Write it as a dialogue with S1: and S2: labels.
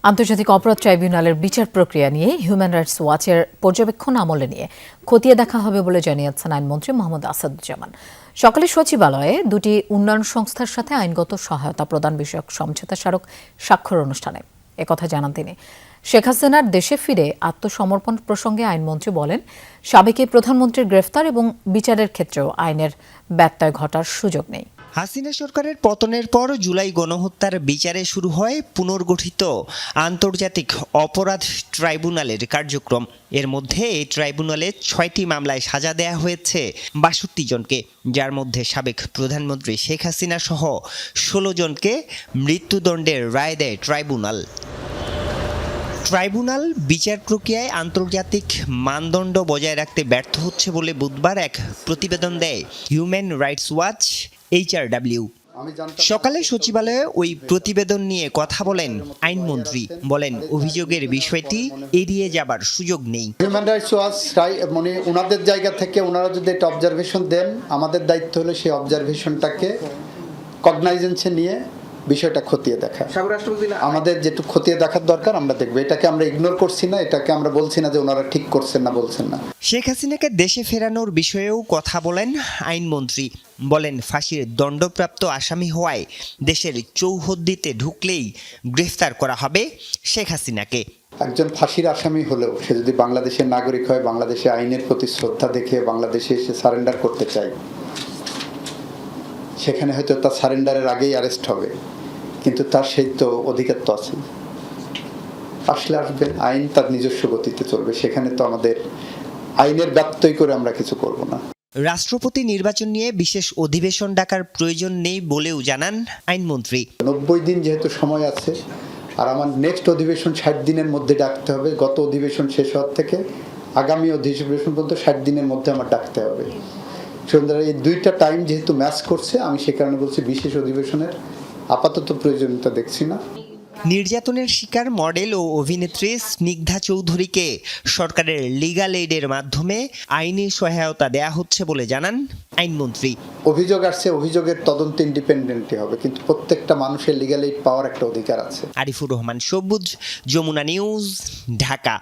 S1: আন্তর্জাতিক অপরাধ ট্রাইব্যুনালের বিচার প্রক্রিয়া নিয়ে হিউম্যান রাইটস ওয়াচের পর্যবেক্ষণ আমলে নিয়ে খতিয়ে দেখা হবে বলে জানিয়েছেন আইনমন্ত্রী মোহাম্মদ আসাদুজ্জামান। সকালে সচিবালয়ে দুটি উন্নয়ন সংস্থার সাথে আইনগত সহায়তা প্রদান বিষয়ক সমঝোতা স্মারক স্বাক্ষর অনুষ্ঠানে একথা জানান তিনি। শেখ হাসিনার দেশে ফিরে আত্মসমর্পণ প্রসঙ্গে আইনমন্ত্রী বলেন, সাবেক প্রধানমন্ত্রীর গ্রেফতার এবং বিচারের ক্ষেত্রেও আইনের ব্যত্যয় ঘটার সুযোগ নেই।
S2: হাসিনা সরকারের পতনের পর জুলাই গণহত্যার বিচারে শুরু হয় পুনর্গঠিত আন্তর্জাতিক অপরাধ ট্রাইব্যুনালের কার্যক্রম। এর মধ্যে এই ট্রাইব্যুনালে 6টি মামলায় সাজা দেয়া হয়েছে 62 জনকে, যার মধ্যে সাবেক প্রধানমন্ত্রী শেখ হাসিনা সহ 16 জনকে মৃত্যুদণ্ডের রায় দেয় ট্রাইব্যুনাল। ট্রাইব্যুনাল বিচার প্রক্রিয়ায় আন্তর্জাতিক মানদণ্ড বজায় রাখতে ব্যর্থ হচ্ছে বলে বুধবার এক প্রতিবেদন দেয় হিউম্যান রাইটস ওয়াচ HRW। সকালে সচিবালয়ে ওই প্রতিবেদন নিয়ে কথা বলেন আইনমন্ত্রী। বলেন, অভিযোগের বিষয়টি এড়িয়ে যাবার সুযোগ নেই।
S3: হিউম্যান রাইটস ওয়াচ মানে ওনাদের জায়গা থেকে ওনারা যদি একটা অবজারভেশন দেন, আমাদের দায়িত্ব হলো সেই অবজারভেশনটাকে কগনাইজেন্সে নিয়ে বিষয়টা খতিয়ে দেখা। আমাদের যেটুকু খতিয়ে দেখার দরকার আমরা দেখবো। এটাকে আমরা ইগনোর করছি না, এটাকে আমরা বলছি না যে ওনারা ঠিক করছেন না, বলছেন না।
S2: শেখ হাসিনাকে দেশে ফেরানোর বিষয়েও কথা বলেন আইনমন্ত্রী। বলেন, ফাঁসির দণ্ডপ্রাপ্ত আসামি হওয়ায় দেশের চৌহদ্দিতে ঢুকলেই গ্রেফতার করা হবে শেখ হাসিনাকে।
S3: একজন ফাঁসির আসামি হলেও সে যদি বাংলাদেশের নাগরিক হয়, বাংলাদেশে আইনের প্রতি শ্রদ্ধা দেখে বাংলাদেশে এসে সারেন্ডার করতে চায়, সেখানে হয়তো তার সারেন্ডারের আগেই অ্যারেস্ট হবে, কিন্তু তার সেই তো অধিকার তো আছে। আসলে আসবে, আইন তার নিজস্ব গতিতে চলবে, সেখানে তো আমাদের আইনের ব্যত্যয় করে আমরা কিছু করব না।
S2: রাষ্ট্রপতি নির্বাচন নিয়ে বিশেষ অধিবেশন ডাকার প্রয়োজন নেই বলেও জানান আইনমন্ত্রী।
S3: 90 দিন যেহেতু সময় আছে, আর আমার নেক্সট অধিবেশন 60 দিনের মধ্যে ডাকতে হবে। গত অধিবেশন শেষ হওয়ার থেকে আগামী অধিবেশন পর্যন্ত 60 দিনের মধ্যে আমার ডাকতে হবে। সুতরাং এই দুইটা টাইম যেহেতু ম্যাচ করছে, আমি সে কারণে বলছি বিশেষ অধিবেশনের আপাতত প্রয়োজনীয়তা দেখছি না।
S2: নির্যাতনের শিকার মডেল ও অভিনেত্রী স্নিগ্ধা চৌধুরীকে সরকারের লিগ্যাল এইডের মাধ্যমে আইনি সহায়তা দেয়া হচ্ছে বলে জানান আইনমন্ত্রী।
S3: অভিযোগ আসছে, অভিযোগের তদন্ত ইন্ডিপেন্ডেন্টলি হবে, কিন্তু প্রত্যেকটা মানুষের লিগ্যাল এইড পাওয়ার একটা অধিকার আছে।
S2: আরিফুর রহমান সবুজ, যমুনা নিউজ, ঢাকা।